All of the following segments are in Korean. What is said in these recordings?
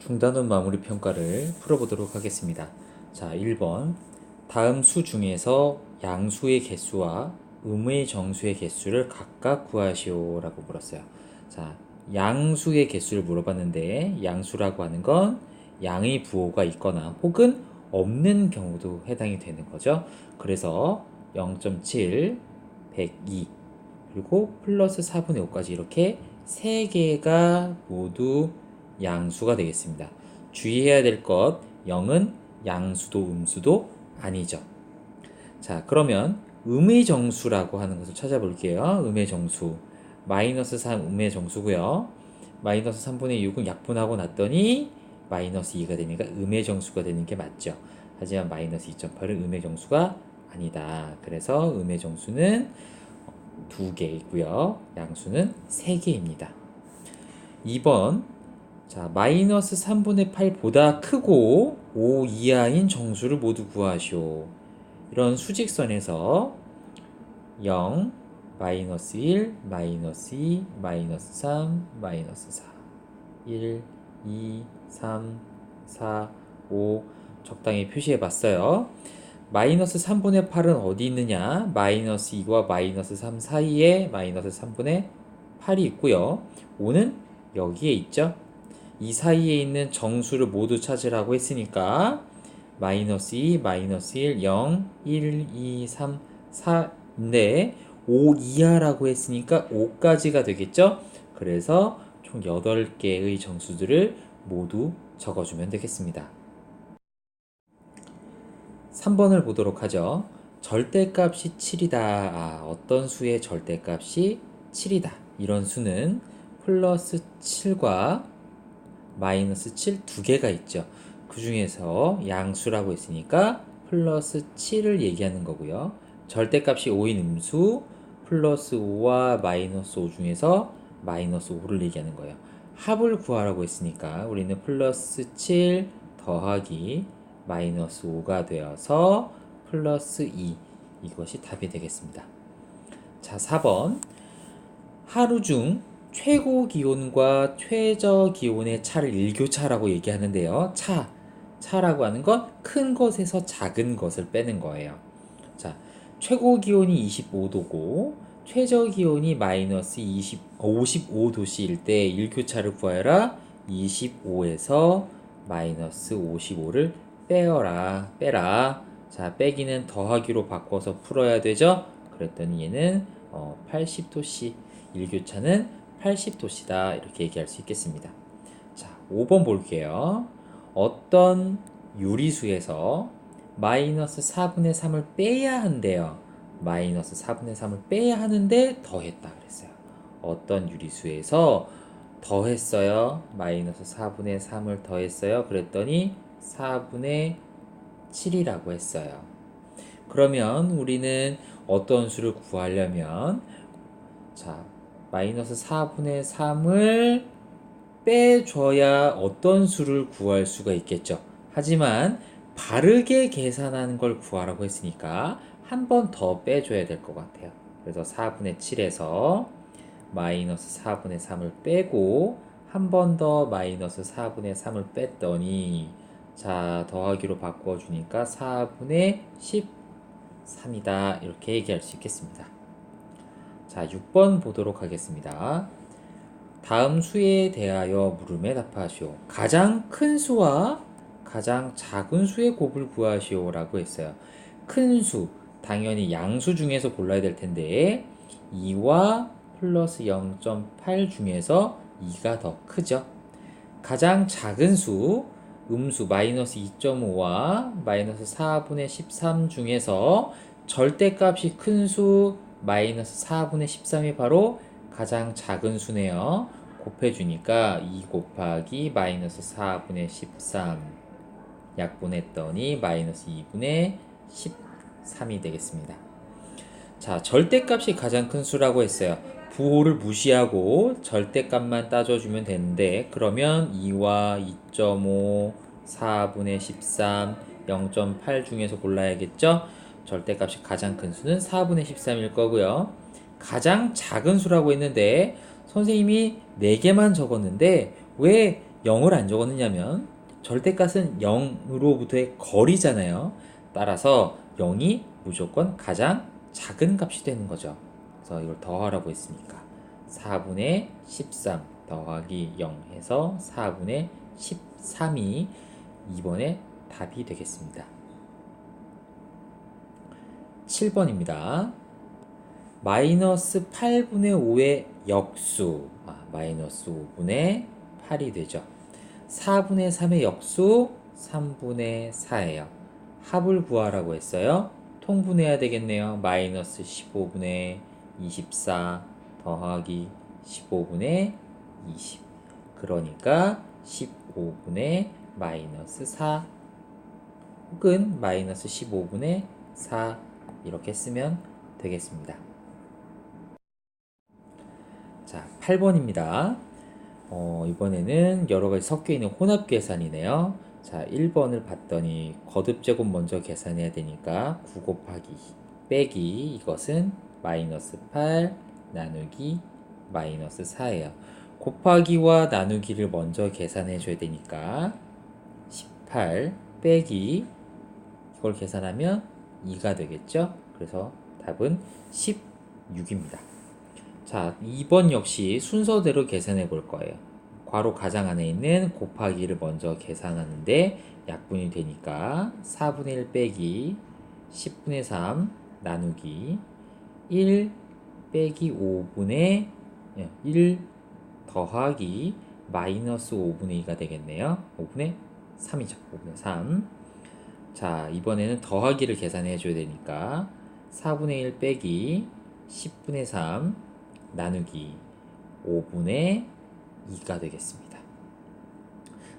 중단원 마무리 평가를 풀어보도록 하겠습니다. 자, 1번. 다음 수 중에서 양수의 개수와 음의 정수의 개수를 각각 구하시오 라고 물었어요. 자, 양수의 개수를 물어봤는데 양수라고 하는 건 양의 부호가 있거나 혹은 없는 경우도 해당이 되는 거죠. 그래서 0.7, 102, 그리고 플러스 4분의 5까지 이렇게 3개가 모두 양수가 되겠습니다. 주의해야 될 것, 0은 양수도 음수도 아니죠. 자, 그러면 음의 정수라고 하는 것을 찾아볼게요. 음의 정수. 마이너스 3 음의 정수고요. 마이너스 3분의 6은 약분하고 났더니 마이너스 2가 되니까 음의 정수가 되는 게 맞죠. 하지만 마이너스 2.8은 음의 정수가 아니다. 그래서 음의 정수는 2개이고요. 양수는 3개입니다. 2번. 자, 마이너스 3분의 8보다 크고 5 이하인 정수를 모두 구하시오. 이런 수직선에서 0, 마이너스 1, 마이너스 2, 마이너스 3, 마이너스 4, 1, 2, 3, 4, 5 적당히 표시해 봤어요. 마이너스 3분의 8은 어디 있느냐? 마이너스 2와 마이너스 3 사이에 마이너스 3분의 8이 있고요. 5는 여기에 있죠. 이 사이에 있는 정수를 모두 찾으라고 했으니까 마이너스 2, 마이너스 1, 0, 1, 2, 3, 4인데 5 이하라고 했으니까 5까지가 되겠죠. 그래서 총 8개의 정수들을 모두 적어주면 되겠습니다. 3번을 보도록 하죠. 절대값이 7이다. 어떤 수의 절대값이 7이다. 이런 수는 플러스 7과 마이너스 7 두 개가 있죠. 그 중에서 양수라고 했으니까 플러스 7을 얘기하는 거고요. 절대값이 5인 음수 플러스 5와 마이너스 5 중에서 마이너스 5를 얘기하는 거예요. 합을 구하라고 했으니까 우리는 플러스 7 더하기 마이너스 5가 되어서 플러스 2 이것이 답이 되겠습니다. 자, 4번. 하루 중 최고 기온과 최저 기온의 차를 일교차라고 얘기하는데요. 차라고 하는 건 큰 것에서 작은 것을 빼는 거예요. 자, 최고 기온이 25도고 최저 기온이 마이너스 55도씨일 때 일교차를 구하여라. 25에서 마이너스 55를 빼라. 자, 빼기는 더하기로 바꿔서 풀어야 되죠. 그랬더니 얘는 80도씨, 일교차는 80도씨다 이렇게 얘기할 수 있겠습니다. 자, 5번 볼게요. 어떤 유리수에서 마이너스 4분의 3을 빼야 한대요. 마이너스 4분의 3을 빼야 하는데 더했다 그랬어요. 어떤 유리수에서 더했어요. 마이너스 4분의 3을 더했어요. 그랬더니 4분의 7이라고 했어요. 그러면 우리는 어떤 수를 구하려면 자, 마이너스 4분의 3을 빼줘야 어떤 수를 구할 수가 있겠죠. 하지만 바르게 계산하는 걸 구하라고 했으니까 한 번 더 빼줘야 될 것 같아요. 그래서 4분의 7에서 마이너스 4분의 3을 빼고 한 번 더 마이너스 4분의 3을 뺐더니 자, 더하기로 바꿔주니까 4분의 13이다 이렇게 얘기할 수 있겠습니다. 자, 6번 보도록 하겠습니다. 다음 수에 대하여 물음에 답하시오. 가장 큰 수와 가장 작은 수의 곱을 구하시오 라고 했어요. 큰 수, 당연히 양수 중에서 골라야 될 텐데 2와 플러스 0.8 중에서 2가 더 크죠. 가장 작은 수, 음수 마이너스 2.5와 마이너스 4분의 13 중에서 절대값이 큰 수 마이너스 4분의 13이 바로 가장 작은 수네요. 곱해주니까 2 곱하기 마이너스 4분의 13 약분했더니 마이너스 2분의 13이 되겠습니다. 자, 절대값이 가장 큰 수라고 했어요. 부호를 무시하고 절대값만 따져주면 되는데 그러면 2와 2.5, 4분의 13, 0.8 중에서 골라야겠죠? 절대값이 가장 큰 수는 4분의 13일 거고요. 가장 작은 수라고 했는데 선생님이 4개만 적었는데 왜 0을 안 적어놓냐면 절대값은 0으로부터의 거리잖아요. 따라서 0이 무조건 가장 작은 값이 되는 거죠. 그래서 이걸 더하라고 했으니까 4분의 13 더하기 0 해서 4분의 13이 2번의 답이 되겠습니다. 7번입니다. 마이너스 8분의 5의 역수, 마이너스 5분의 8이 되죠. 4분의 3의 역수 3분의 4예요. 합을 구하라고 했어요. 통분해야 되겠네요. 마이너스 15분의 24 더하기 15분의 20. 그러니까 15분의 마이너스 4 혹은 마이너스 15분의 4 이렇게 쓰면 되겠습니다. 자, 8번입니다. 이번에는 여러가지 섞여있는 혼합계산이네요. 자, 1번을 봤더니 거듭제곱 먼저 계산해야 되니까 9 곱하기 빼기 이것은 마이너스 8 나누기 마이너스 4예요. 곱하기와 나누기를 먼저 계산해 줘야 되니까 18 빼기 이걸 계산하면 2가 되겠죠. 그래서 답은 16입니다. 자, 2번 역시 순서대로 계산해 볼 거예요. 괄호 가장 안에 있는 곱하기를 먼저 계산하는데 약분이 되니까 4분의 1 빼기 10분의 3 나누기 1 빼기 5분의 1 더하기 마이너스 5분의 2가 되겠네요. 5분의 3이죠. 5분의 3. 자, 이번에는 더하기를 계산해 줘야 되니까 4분의 1 빼기 10분의 3 나누기 5분의 2가 되겠습니다.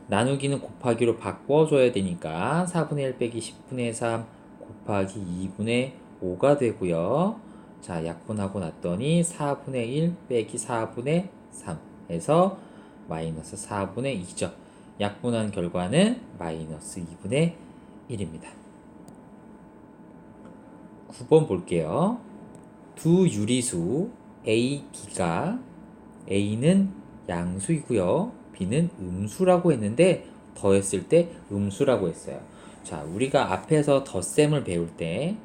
나누기는 곱하기로 바꿔줘야 되니까 4분의 1 빼기 10분의 3 곱하기 2분의 5가 되고요. 자, 약분하고 났더니 4분의 1 빼기 4분의 3 해서 마이너스 4분의 2죠. 약분한 결과는 마이너스 2분의 1입니다. 9번 볼게요. 두 유리수 A, B가 A는 양수이고요. B는 음수라고 했는데 더했을 때 음수라고 했어요. 자, 우리가 앞에서 덧셈을 배울 때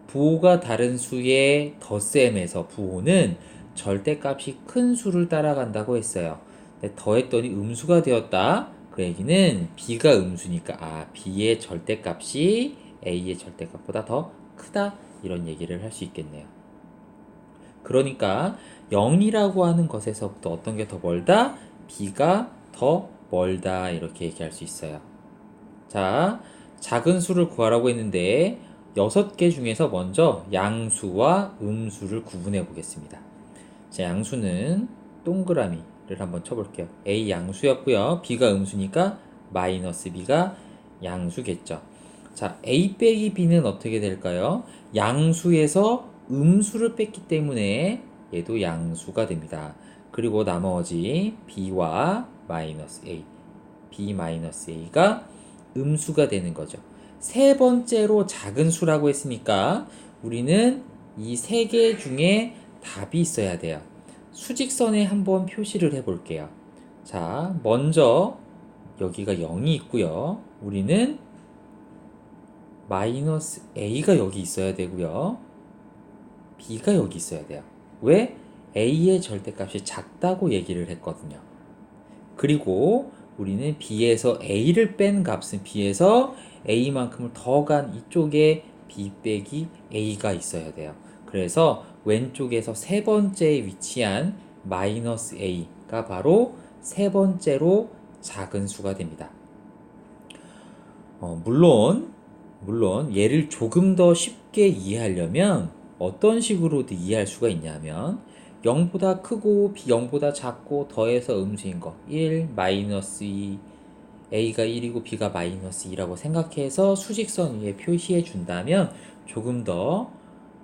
부호가 다른 수의 덧셈에서 부호는 절대값이 큰 수를 따라간다고 했어요. 근데 더했더니 음수가 되었다. 그 얘기는 B가 음수니까 B의 절대값이 A의 절대값보다 더 크다. 이런 얘기를 할 수 있겠네요. 그러니까 0이라고 하는 것에서부터 어떤 게 더 멀다? B가 더 멀다. 이렇게 얘기할 수 있어요. 자, 작은 수를 구하라고 했는데 6개 중에서 먼저 양수와 음수를 구분해 보겠습니다. 자, 양수는 동그라미를 한번 쳐볼게요. A 양수였고요. B가 음수니까 마이너스 B가 양수겠죠. 자, A 빼기 B는 어떻게 될까요? 양수에서 음수를 뺐기 때문에 얘도 양수가 됩니다. 그리고 나머지 B와 마이너스 A, B 마이너스 A가 음수가 되는 거죠. 세 번째로 작은 수라고 했으니까 우리는 이 세 개 중에 답이 있어야 돼요. 수직선에 한번 표시를 해 볼게요. 자, 먼저 여기가 0이 있고요. 우리는 마이너스 A가 여기 있어야 되고요. B가 여기 있어야 돼요. 왜? A의 절대값이 작다고 얘기를 했거든요. 그리고 우리는 B에서 A를 뺀 값은 B에서 A만큼을 더한 이쪽에 B 빼기 A가 있어야 돼요. 그래서 왼쪽에서 세 번째에 위치한 마이너스 A가 바로 세 번째로 작은 수가 됩니다. 물론 얘를 조금 더 쉽게 이해하려면 어떤 식으로도 이해할 수가 있냐면 0보다 크고 B 0보다 작고 더해서 음수인 거 1, 마이너스 2, A가 1이고 B가 마이너스 2라고 생각해서 수직선 위에 표시해 준다면 조금 더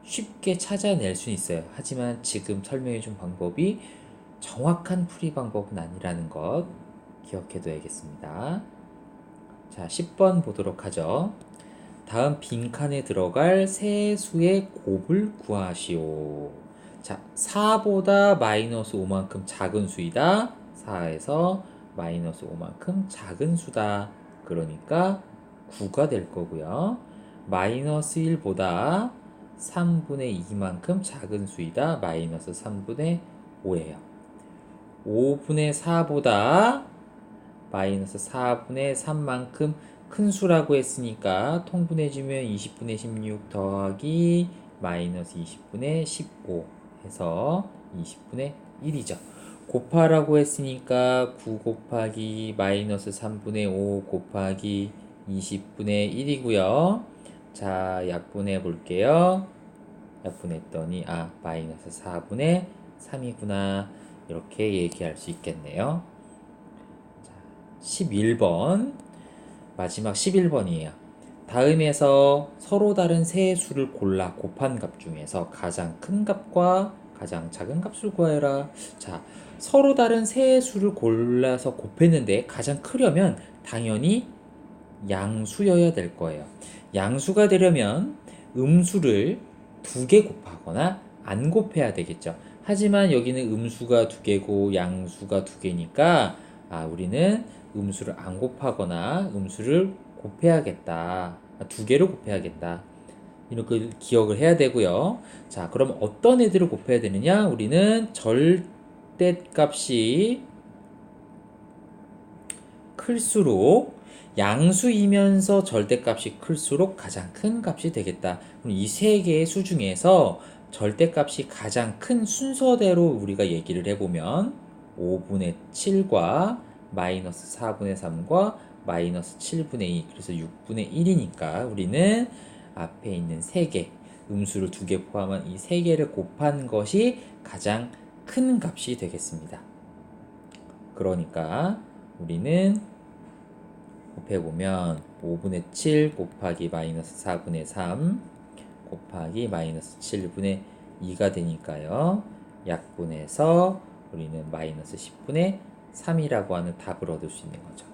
쉽게 찾아낼 수 있어요. 하지만 지금 설명해 준 방법이 정확한 풀이 방법은 아니라는 것 기억해 둬야겠습니다. 자, 10번 보도록 하죠. 다음 빈칸에 들어갈 세 수의 곱을 구하시오. 자, 4보다 마이너스 5만큼 작은 수이다. 4에서 마이너스 5만큼 작은 수다. 그러니까 9가 될 거고요. 마이너스 1보다 3분의 2만큼 작은 수이다. 마이너스 3분의 5예요. 5분의 4보다 마이너스 4분의 3만큼 큰 수라고 했으니까 통분해주면 20분의 16 더하기 마이너스 20분의 15 해서 20분의 1이죠. 곱하라고 했으니까 9 곱하기 마이너스 3분의 5 곱하기 20분의 1이고요. 자, 약분해 볼게요. 약분했더니 마이너스 4분의 3이구나. 이렇게 얘기할 수 있겠네요. 11번 마지막 11번이에요. 다음에서 서로 다른 세 수를 골라 곱한 값 중에서 가장 큰 값과 가장 작은 값을 구하여라. 자, 서로 다른 세 수를 골라서 곱했는데 가장 크려면 당연히 양수여야 될 거예요. 양수가 되려면 음수를 2개 곱하거나 안 곱해야 되겠죠. 하지만 여기는 음수가 2개고 양수가 2개니까 우리는 음수를 안 곱하거나 음수를 곱해야겠다. 2개로 곱해야겠다. 이렇게 기억을 해야 되고요. 자, 그럼 어떤 애들을 곱해야 되느냐? 우리는 절대값이 클수록 양수이면서 절대값이 클수록 가장 큰 값이 되겠다. 그럼 이 세 개의 수 중에서 절대값이 가장 큰 순서대로 우리가 얘기를 해보면 5분의 7과 마이너스 4분의 3과 마이너스 7분의 2 그래서 6분의 1이니까 우리는 앞에 있는 3개 음수를 2개 포함한 이 3개를 곱한 것이 가장 큰 값이 되겠습니다. 그러니까 우리는 곱해보면 5분의 7 곱하기 마이너스 4분의 3 곱하기 마이너스 7분의 2가 되니까요. 약분해서 우리는 마이너스 10분의 3이라고 하는 답을 얻을 수 있는 거죠.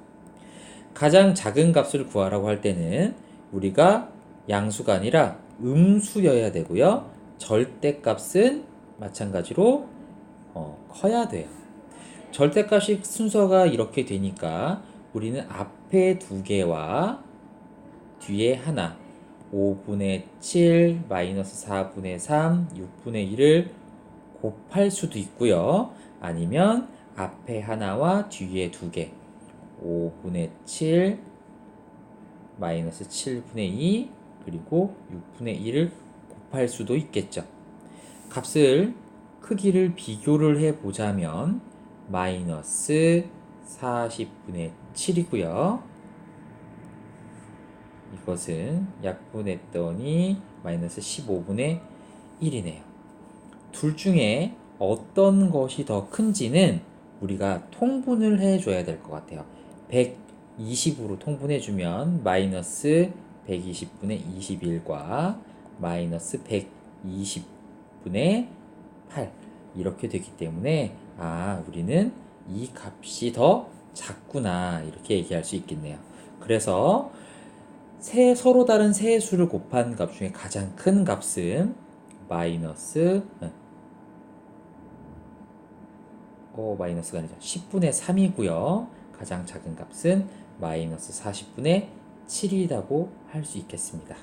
가장 작은 값을 구하라고 할 때는 우리가 양수가 아니라 음수여야 되고요. 절대값은 마찬가지로 커야 돼요. 절대값이 순서가 이렇게 되니까 우리는 앞에 2개와 뒤에 하나 5분의 7 마이너스 4분의 3 6분의 1을 곱할 수도 있고요. 아니면 앞에 하나와 뒤에 2개 5분의 7 마이너스 7분의 2 그리고 6분의 1을 곱할 수도 있겠죠. 값을 크기를 비교를 해보자면 마이너스 40분의 7이고요. 이것은 약분했더니 마이너스 15분의 1이네요. 둘 중에 어떤 것이 더 큰지는 우리가 통분을 해줘야 될 것 같아요. 120으로 통분해주면 마이너스 120분의 21과 마이너스 120분의 8 이렇게 되기 때문에 우리는 이 값이 더 작구나 이렇게 얘기할 수 있겠네요. 그래서 서로 다른 세 수를 곱한 값 중에 가장 큰 값은 마이너스가 아니죠. 10분의 3이고요. 가장 작은 값은 마이너스 40분의 7이라고 할 수 있겠습니다.